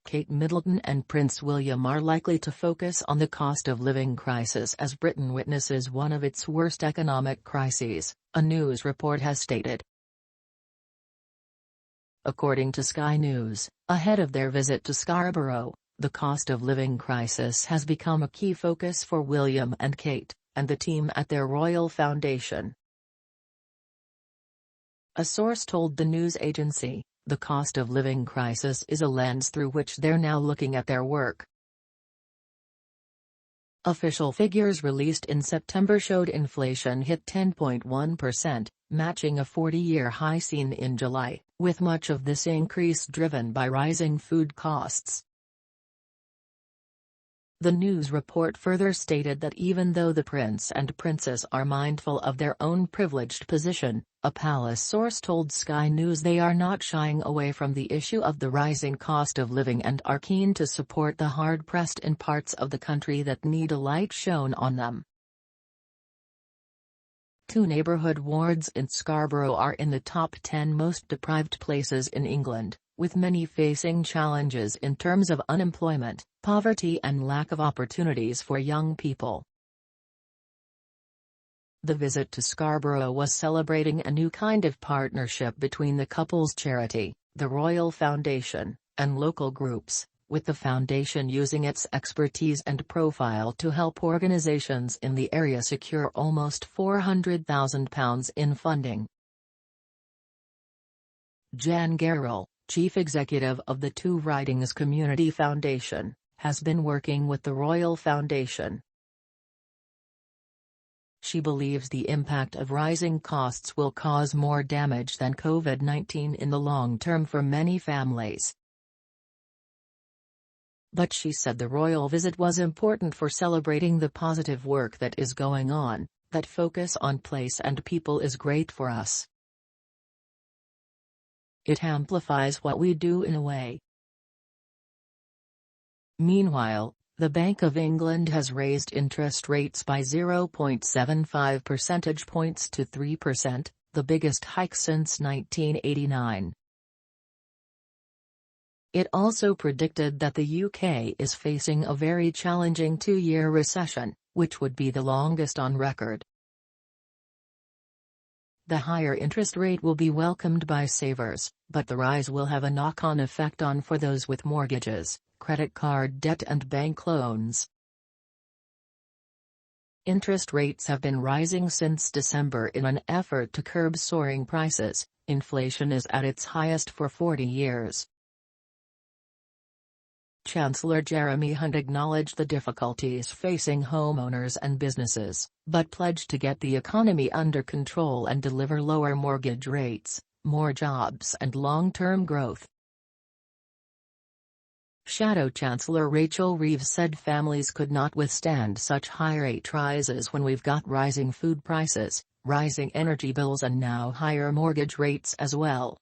Kate Middleton and Prince William are likely to focus on the cost of living crisis as Britain witnesses one of its worst economic crises, a news report has stated. According to Sky News, ahead of their visit to Scarborough, the cost of living crisis has become a key focus for William and Kate, and the team at their Royal Foundation. A source told the news agency, the cost of living crisis is a lens through which they're now looking at their work. Official figures released in September showed inflation hit 10.1%, matching a 40-year high seen in July, with much of this increase driven by rising food costs. The news report further stated that even though the prince and princess are mindful of their own privileged position, a palace source told Sky News they are not shying away from the issue of the rising cost of living and are keen to support the hard-pressed in parts of the country that need a light shone on them. 2 neighbourhood wards in Scarborough are in the top 10 most deprived places in England, with many facing challenges in terms of unemployment, poverty and lack of opportunities for young people. The visit to Scarborough was celebrating a new kind of partnership between the couple's charity, the Royal Foundation, and local groups, with the foundation using its expertise and profile to help organisations in the area secure almost £400,000 in funding. Jan Garrell, chief executive of the Two Ridings Community Foundation, has been working with the Royal Foundation. She believes the impact of rising costs will cause more damage than COVID-19 in the long term for many families. But she said the royal visit was important for celebrating the positive work that is going on, that focus on place and people is great for us. It amplifies what we do in a way. Meanwhile, the Bank of England has raised interest rates by 0.75 percentage points to 3%, the biggest hike since 1989. It also predicted that the UK is facing a very challenging 2-year recession, which would be the longest on record. The higher interest rate will be welcomed by savers, but the rise will have a knock-on effect for those with mortgages, credit card debt and bank loans. Interest rates have been rising since December in an effort to curb soaring prices. Inflation is at its highest for 40 years. Chancellor Jeremy Hunt acknowledged the difficulties facing homeowners and businesses, but pledged to get the economy under control and deliver lower mortgage rates, more jobs and long-term growth. Shadow Chancellor Rachel Reeves said families could not withstand such high rate rises when we've got rising food prices, rising energy bills and now higher mortgage rates as well.